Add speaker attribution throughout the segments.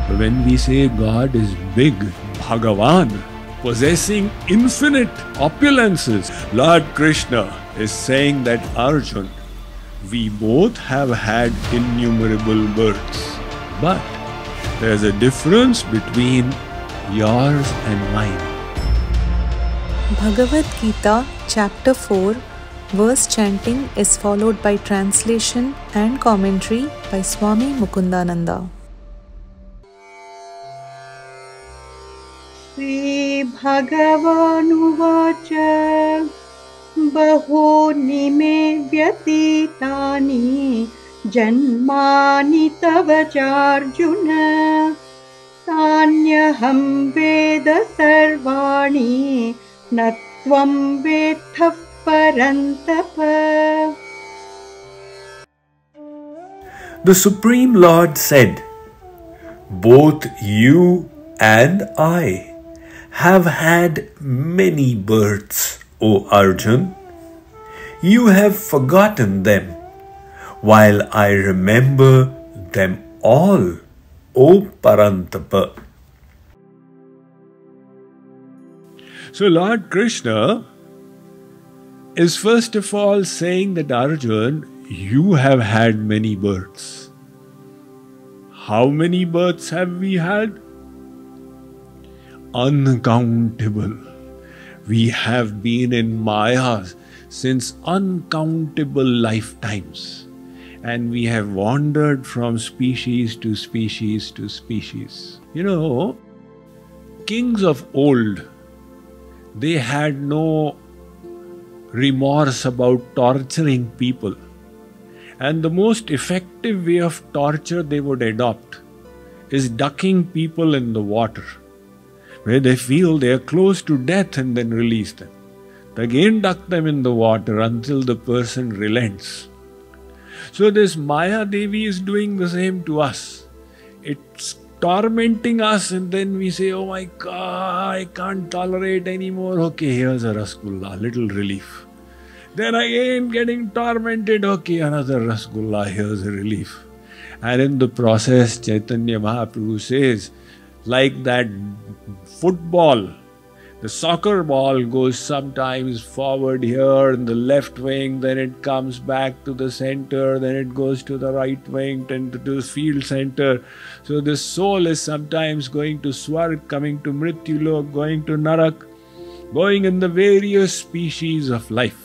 Speaker 1: When we say God is big, Bhagavan, possessing infinite opulences, Lord Krishna is saying that Arjun, we both have had innumerable births, but there's a difference between yours and mine.
Speaker 2: Bhagavad Gita, Chapter 4, verse chanting is followed by translation and commentary by Swami Mukundananda.
Speaker 3: Shri bhagavan uvacha bahuni me vyatitani janmani tava charjuna tanyaham veda sarvani tvam vettha Parantapa.
Speaker 1: The Supreme Lord said, "Both you and I have had many births, O Arjun. You have forgotten them, while I remember them all, O Parantapa." So Lord Krishna is first of all saying that Arjun, you have had many births. How many births have we had? Uncountable. We have been in Maya since uncountable lifetimes, and we have wandered from species to species to species. You know, kings of old, they had no remorse about torturing people. And the most effective way of torture they would adopt is ducking people in the water, where they feel they are close to death and then release them. They again duck them in the water until the person relents. So this Maya Devi is doing the same to us. It's tormenting us, and then we say, "Oh my God, I can't tolerate anymore. Okay, here's a Rasgulla, little relief." Then again getting tormented, okay, another Rasgulla, here's a relief. And in the process, Chaitanya Mahaprabhu says, like that football, the soccer ball goes sometimes forward here in the left wing, then it comes back to the center, then it goes to the right wing, then to the field center. So the soul is sometimes going to Swarg, coming to Mrityulok, going to Narak, going in the various species of life.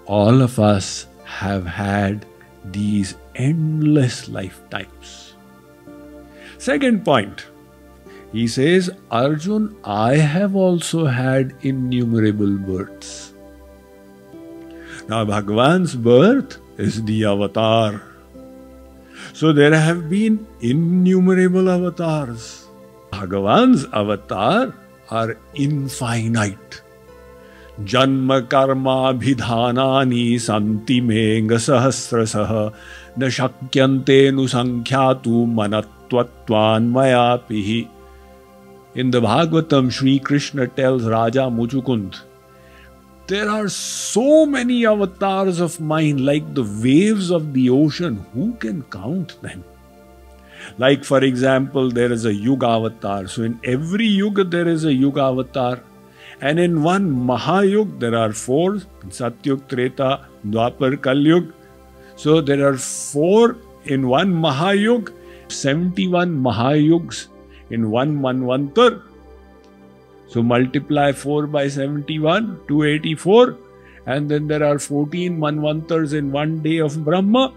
Speaker 1: All of us have had these endless lifetimes. Second point, he says, Arjun, I have also had innumerable births. Now, Bhagavan's birth is the avatar. So there have been innumerable avatars. Bhagavan's avatar are infinite. Janma karma bhidhanani santi menga sahasrasaha na shakyante nusankhyatu manatvatvan mayapihi. In the Bhagavatam, Shree Krishna tells Raja Muchukund, there are so many avatars of mine like the waves of the ocean. Who can count them? Like, for example, there is a Yuga avatar. So in every Yuga there is a Yuga avatar. And in one Mahayug, there are four, Satyug, Treta, Dwapar, Kalyug. So there are four in one Mahayug, 71 Mahayugs in one Manvantar. So multiply 4 by 71, 284. And then there are 14 Manvantars in one day of Brahma.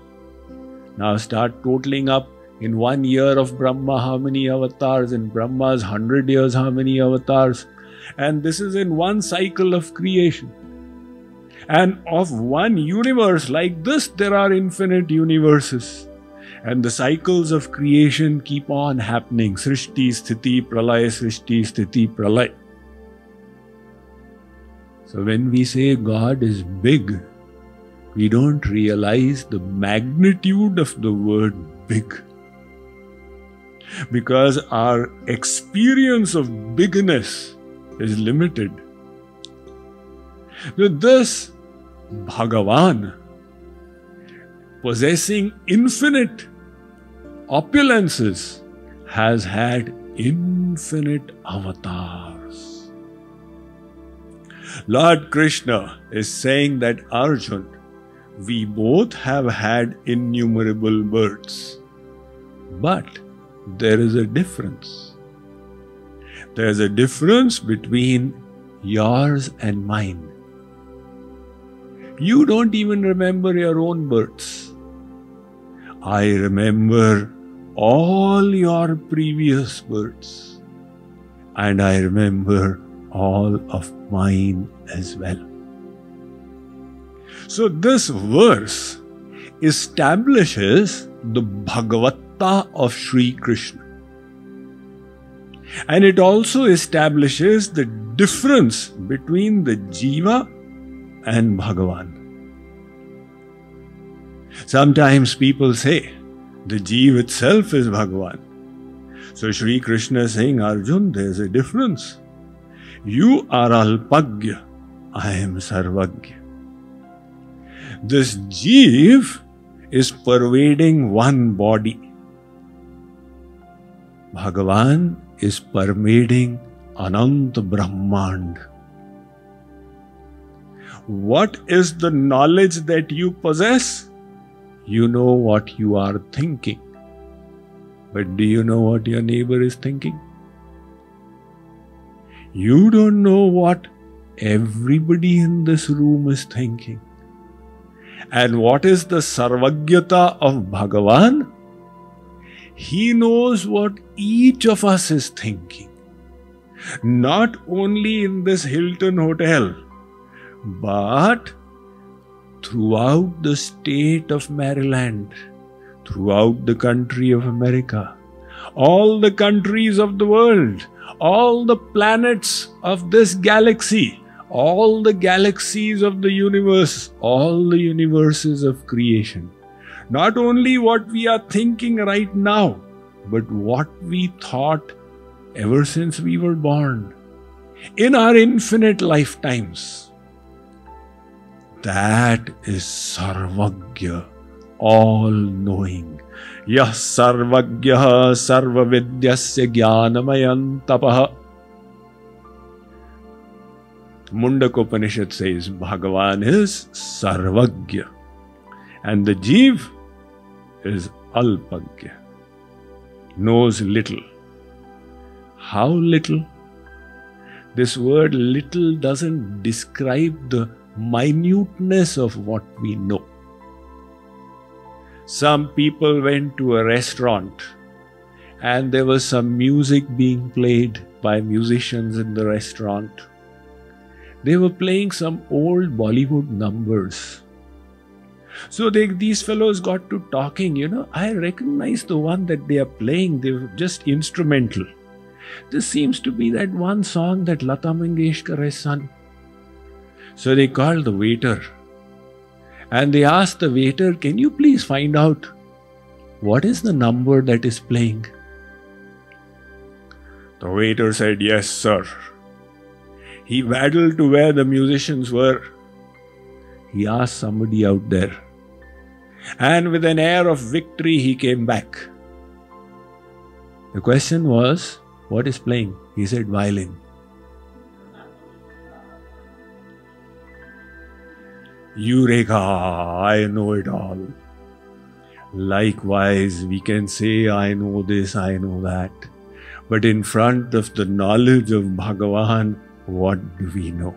Speaker 1: Now start totaling up in 1 year of Brahma, how many avatars? In Brahma's 100 years, how many avatars? And this is in one cycle of creation. And of one universe like this, there are infinite universes. And the cycles of creation keep on happening. Srishti, Sthiti, Pralay, Srishti, Sthiti, Pralay. So when we say God is big, we don't realize the magnitude of the word big. Because our experience of bigness is limited. With this, Bhagavan, possessing infinite opulences, has had infinite avatars. Lord Krishna is saying that, Arjun, we both have had innumerable births, but there is a difference. There is a difference between yours and mine. You don't even remember your own births. I remember all your previous births, and I remember all of mine as well. So this verse establishes the Bhagavata of Shree Krishna. And it also establishes the difference between the Jiva and Bhagavan. Sometimes people say, the Jiva itself is Bhagavan. So Shree Krishna is saying, Arjun, there is a difference. You are Alpagya, I am Sarvagya. This Jiva is pervading one body. Bhagavan is pervading Ananta Brahmand. What is the knowledge that you possess? You know what you are thinking. But do you know what your neighbor is thinking? You don't know what everybody in this room is thinking. And what is the Sarvagyata of Bhagavan? He knows what each of us is thinking. Not only in this Hilton hotel, but throughout the state of Maryland, throughout the country of America, all the countries of the world, all the planets of this galaxy, all the galaxies of the universe, all the universes of creation. Not only what we are thinking right now, but what we thought ever since we were born, in our infinite lifetimes. That is Sarvagya, all-knowing. Yah sarvagyaha sarvavidyasya jnanamayan tapaha. Mundakopanishad says Bhagavan is Sarvagya and the Jiva is Alpagya, knows little. How little? This word little doesn't describe the minuteness of what we know. Some people went to a restaurant and there was some music being played by musicians in the restaurant. They were playing some old Bollywood numbers. So these fellows got to talking, I recognize the one that they are playing, they were just instrumental. This seems to be that one song that Lata Mangeshkar has sung. So they called the waiter and they asked the waiter, can you please find out what is the number that is playing? The waiter said, yes, sir. He waddled to where the musicians were. He asked somebody out there. And with an air of victory, he came back. The question was, what is playing? He said, violin. Eureka! I know it all. Likewise, we can say, I know this, I know that. But in front of the knowledge of Bhagavan, what do we know?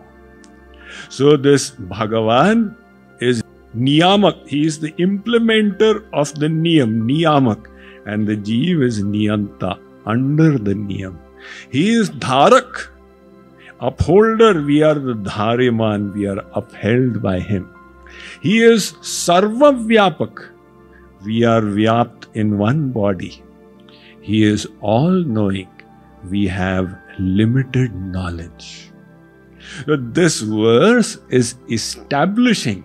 Speaker 1: So this Bhagavan is Niyamak. He is the implementer of the Niyam, Niyamak. And the Jiva is Niyanta, under the Niyam. He is Dharak, upholder. We are the Dhariman, we are upheld by him. He is Sarvavyapak. We are Vyapt in one body. He is all-knowing. We have limited knowledge. So this verse is establishing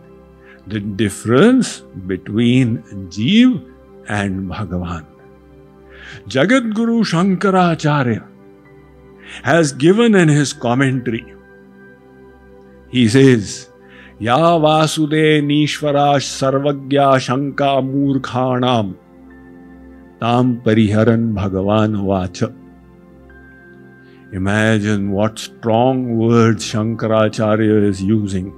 Speaker 1: the difference between Jiva and Bhagavan. Jagat Guru Shankaracharya has given in his commentary, he says, Ya Vasude Nishvarash Sarvagya Shanka Murkhanam tam pariharan bhagavan uvacha. Imagine what strong words Shankaracharya is using.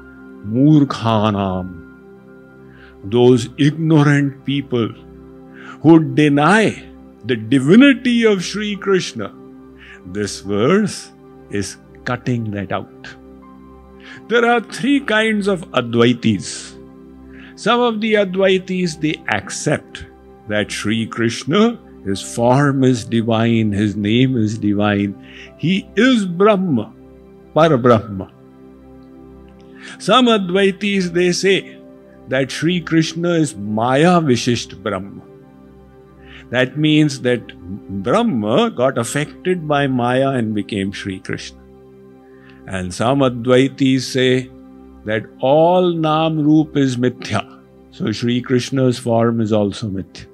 Speaker 1: Murkhanam. Those ignorant people who deny the divinity of Sri Krishna. This verse is cutting that out. There are three kinds of Advaitis. Some of the Advaitis, they accept that Sri Krishna, his form is divine, his name is divine. He is Brahma, Parabrahma. Some Advaitis, they say that Sri Krishna is Maya Vishisht Brahma. That means that Brahma got affected by Maya and became Sri Krishna. And some Advaitis say that all Nam Roop is Mithya. So Sri Krishna's form is also Mithya.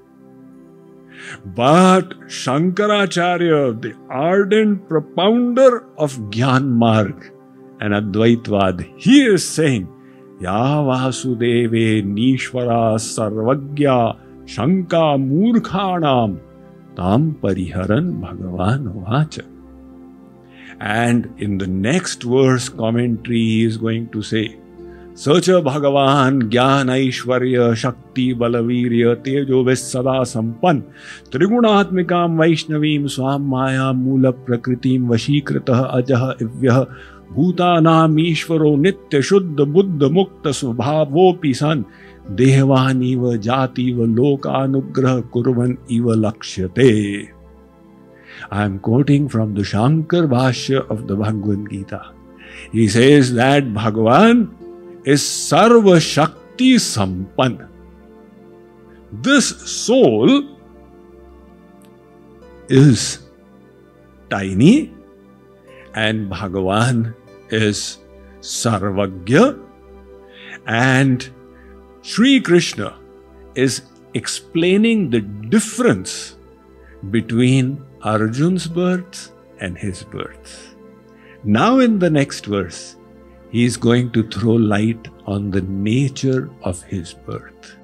Speaker 1: But Shankaracharya, the ardent propounder of Gyan Marg and Advaitvad, he is saying, Ya Vasudeve Nishvara Sarvagya Shanka Murkhanam Tam Pariharan Bhagavan Uvacha. And in the next verse commentary, he is going to say, Sacha Bhagavan Jnana Aishwarya Shakti Balavirya Tejo Sada Sampan Trigunatmikam Vaishnavim Swam Maya Mula Prakritim Vashikrita Ajaha Ivyaha Bhutanam Ishvaro Nitya Shuddha Buddha Mukta Subhavopi San Devaniva Jativa Lokanugraha Kurvan Iva Lakshyate. I am quoting from the Shankar Bhashya of the Bhagavad Gita. He says that Bhagavan is Sarva Shakti Sampan. This soul is tiny and Bhagavan is Sarvagya, and Sri Krishna is explaining the difference between Arjun's birth and his birth. Now in the next verse, he is going to throw light on the nature of his birth.